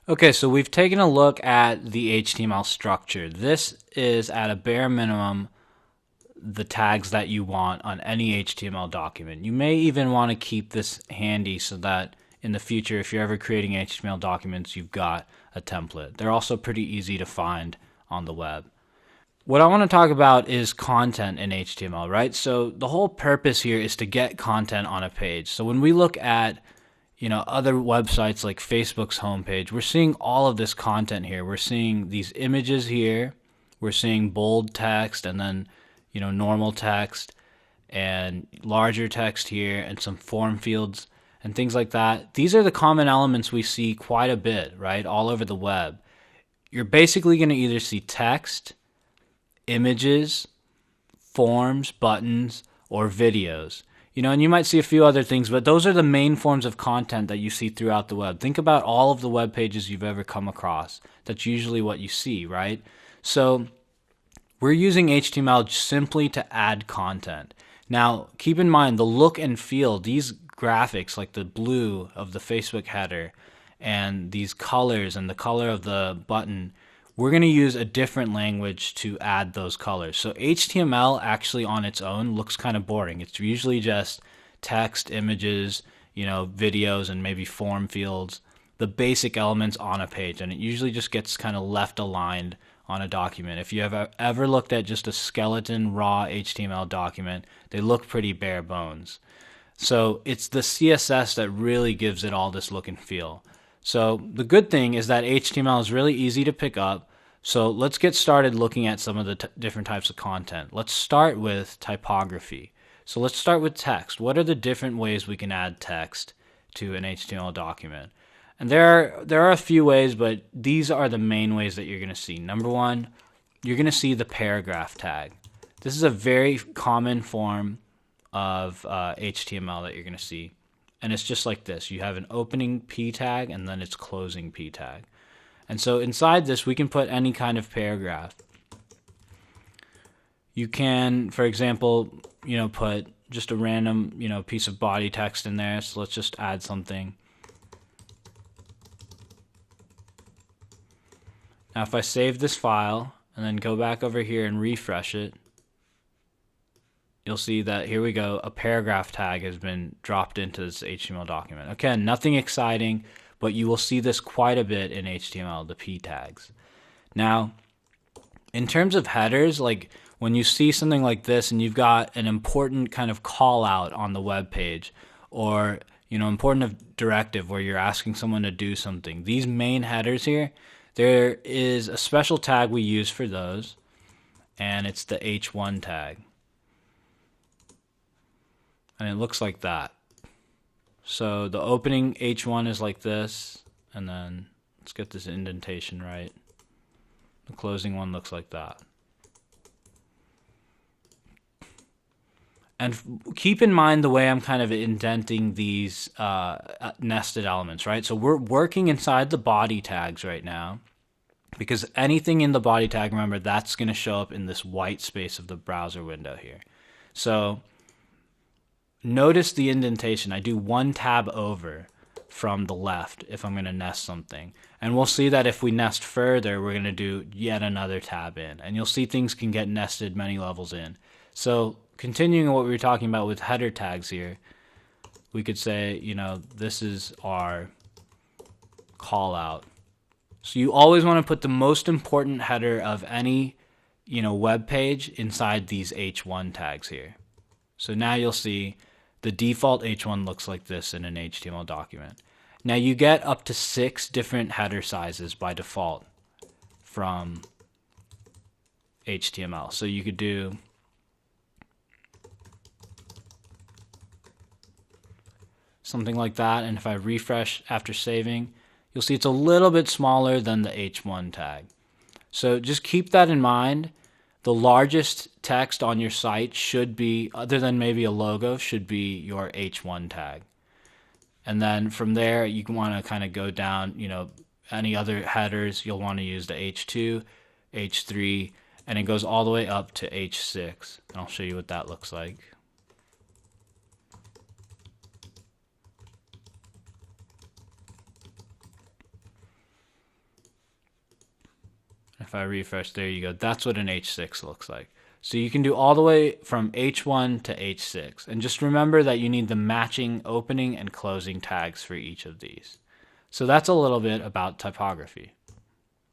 Okay, so we've taken a look at the HTML structure. This is at a bare minimum the tags that you want on any HTML document. You may even want to keep this handy so that in the future, if you're ever creating HTML documents, you've got a template. They're also pretty easy to find on the web. What I want to talk about is content in HTML, right? So the whole purpose here is to get content on a page. So when we look at other websites like Facebook's homepage, we're seeing all of this content here. We're seeing these images here. We're seeing bold text and then, normal text and larger text here and some form fields and things like that. These are the common elements we see quite a bit, right? All over the web. You're basically going to either see text, images, forms, buttons, or videos. And you might see a few other things, but those are the main forms of content that you see throughout the web. Think about all of the web pages you've ever come across. That's usually what you see, right? So we're using HTML simply to add content. Now, keep in mind the look and feel, these graphics like the blue of the Facebook header and these colors and the color of the button, we're going to use a different language to add those colors. So HTML actually on its own looks kind of boring. It's usually just text, images, videos, and maybe form fields, the basic elements on a page. And it usually just gets kind of left aligned on a document. If you have ever looked at just a skeleton raw HTML document, they look pretty bare bones. So it's the CSS that really gives it all this look and feel. So the good thing is that HTML is really easy to pick up. So let's get started looking at some of the different types of content. Let's start with typography. So let's start with text. What are the different ways we can add text to an HTML document? And there are a few ways, but these are the main ways that you're going to see. Number one, you're going to see the paragraph tag. This is a very common form of HTML that you're going to see. And it's just like this. You have an opening P tag and then it's closing P tag. And so inside this, we can put any kind of paragraph. You can, for example, put just a random, piece of body text in there. So let's just add something. Now, if I save this file and then go back over here and refresh it, you'll see that here we go, a paragraph tag has been dropped into this HTML document. Again, nothing exciting, but you will see this quite a bit in HTML, the P tags. Now, in terms of headers, like when you see something like this and you've got an important kind of call out on the web page or important directive where you're asking someone to do something, these main headers here, there is a special tag we use for those, and it's the H1 tag. And it looks like that. So the opening H1 is like this, and then let's get this indentation right. The closing one looks like that. And keep in mind the way I'm kind of indenting these nested elements, right? So we're working inside the body tags right now, because anything in the body tag, remember, that's going to show up in this white space of the browser window here. So notice the indentation. I do one tab over from the left if I'm going to nest something. And we'll see that if we nest further, we're going to do yet another tab in. And you'll see things can get nested many levels in. So continuing what we were talking about with header tags here, we could say, this is our call out. So you always want to put the most important header of any, web page inside these H1 tags here. So now you'll see the default H1 looks like this in an HTML document. Now you get up to 6 different header sizes by default from HTML. So you could do something like that, and if I refresh after saving, you'll see it's a little bit smaller than the H1 tag. So just keep that in mind. The largest text on your site should be, other than maybe a logo, should be your H1 tag. And then from there, you can want to kind of go down, any other headers, you'll want to use the H2, H3, and it goes all the way up to H6. And I'll show you what that looks like. If I refresh, there you go. That's what an H6 looks like. So you can do all the way from H1 to H6. And just remember that you need the matching opening and closing tags for each of these. So that's a little bit about typography.